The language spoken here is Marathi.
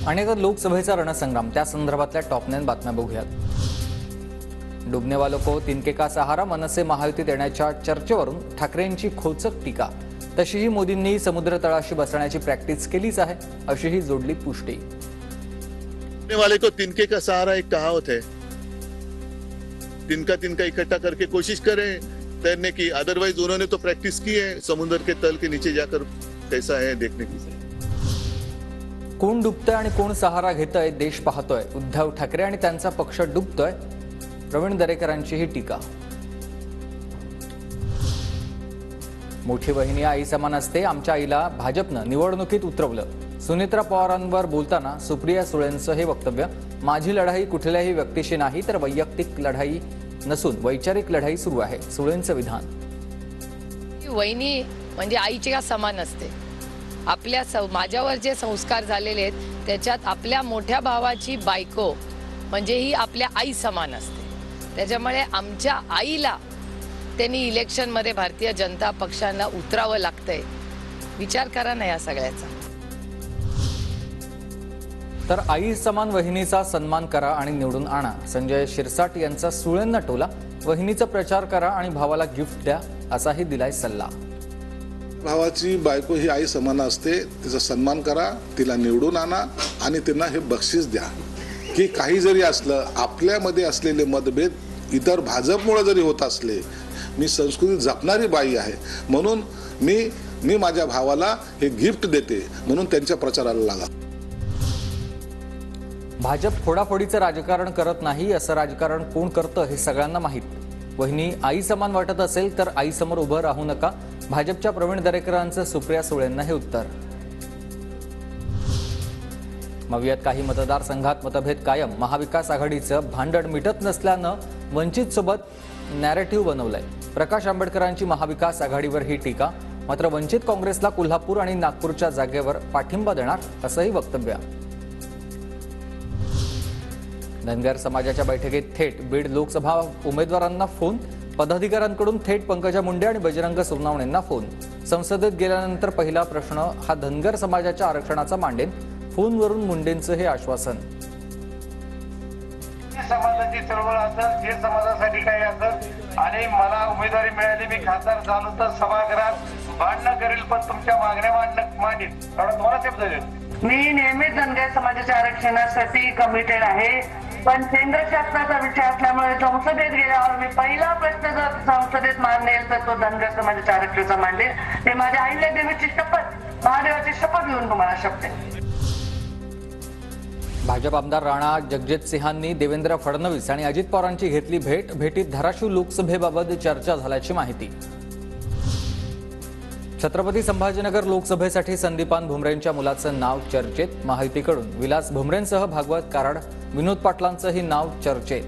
आणि आता लोकसभेचा रणसंग्राम त्या संदर्भातल्या टॉप 9 बातम्या बघूयात। डुबने वालों को तिनके का सहारा मनसे महायुतीत येण्याच्या चर्चेवरून ठाकरेंची खोचक टीका। तशीही मोदींनी समुद्र तळाशी बसण्याची प्रॅक्टिस केलीच आहे अशीही जोडली पुष्टी। डुबने वाले को तिनके का सहारा एक कहावत है, तिनका तिनका इकट्ठा करके कोशिश करें तैरने की। अदरवाइज उन्होंने तो प्रैक्टिस की है समुद्र के तल के नीचे जाकर कैसा है देखने की। कोण डुबतंय आणि कोण सहारा घेतंय देश पाहतोय। उद्धव ठाकरे आणि त्यांचा पक्ष डुबतोय, प्रवीण दरेकरांची ही टीका। मोठी वहिनी आई समान असते, आमच्या आईला भाजपनं निवडणुकीत उतरवलं। सुनेत्रा पवारांवर बोलताना सुप्रिया सुळेंचं हे वक्तव्य। माझी लढाई कुठल्याही व्यक्तीशी नाही तर वैयक्तिक लढाई नसून वैचारिक लढाई सुरू आहे, सुळेंचं विधान। वहिनी म्हणजे आईच्या समान असते। आपल्या माझ्यावर जे संस्कार झालेले आहेत त्याच्यात आपल्या मोठ्या भावाची बायको म्हणजे ही आपल्या आई समान असते। त्याच्यामुळे आमच्या आईला त्यांनी इलेक्शनमध्ये भारतीय जनता पक्षाला उतरावं लागतंय। विचार करा ना या सगळ्याचा। तर आई समान वहिनीचा सन्मान करा आणि निवडून आणा। संजय शिरसाट यांचा सुळेंना टोला। वहिनीचा प्रचार करा आणि भावाला गिफ्ट द्या असाही दिलाय सल्ला। भावाची बायको ही आई समान असते, तिचा सन्मान करा, तिला निवडून आणा आणि त्यांना हे बक्षीस द्या। की काही जरी असलं आपल्यामध्ये असलेले मतभेद इतर भाजपमुळे जरी होत असले, मी संस्कृती जपणारी बाई आहे म्हणून मी माझ्या भावाला हे गिफ्ट देते म्हणून त्यांच्या प्रचाराला लागा। भाजप फोडाफोडीचं राजकारण करत नाही, असं राजकारण कोण करतं हे सगळ्यांना माहीत। वहिनी आई समान वाटत असेल तर आई समोर उभं राहू नका, भाजपच्या प्रवीण दरेकरांचं सुप्रिया सुळेंना हे उत्तर। मवियात काही मतदारसंघात मतभेद कायम। महाविकास आघाडीचं भांडण मिटत नसल्यानं वंचित सोबत नॅरेटिव्ह बनवलंय। प्रकाश आंबेडकरांची महाविकास आघाडीवर ही टीका। मात्र वंचित काँग्रेसला कोल्हापूर आणि नागपूरच्या जागेवर पाठिंबा देणार असंही वक्तव्य। धनगर समाजाच्या बैठकीत थेट बीड लोकसभा उमेदवारांना फोन। पदाधिकाऱ्यांकडून थेट पंकजा मुंडे आणि बजरंग सोनवणेंना फोन। संसदेत गेल्यानंतर पहिला प्रश्न हा धनगर समाजाच्या आरक्षणाचा मांडेन। फोनवरून मुंडेंचं हे आश्वासन। समाजाची चळवळ असेल, जे समाजासाठी काही असेल आणि मला उमेदवारी मिळाली, मी खासदार झालो तर सभागृहात भांडणं करेल, पण तुमच्या मागण्या मांडील। कारण तुम्हाला शब्द देतो, मी नेहमीच धनगर समाजाच्या आरक्षणासाठी कमिटेड आहे। पण केंद्र शासनाचा विषय असल्यामुळे संसदेत गेल्यावर मी पहिला प्रश्न जर संसदेत मांडेल तर तो धनगर समाजाच्या आरक्षणाचा मांडेल। ते माझ्या आईला देवीची शपथ, महादेवाची शपथ घेऊन तुम्हाला शपथ आहे। भाजप आमदार राणा जगजितसिंहांनी देवेंद्र फडणवीस आणि अजित पवारांची घेतली भेट। भेटीत धाराशिव लोकसभेबाबत चर्चा झाल्याची माहिती। छत्रपती संभाजीनगर लोकसभेसाठी संदीपान भुमरेंच्या मुलाचं नाव चर्चेत। महायुतीकडून विलास भुमरेंसह भागवत कराड, विनोद पाटलांचंही नाव चर्चेत।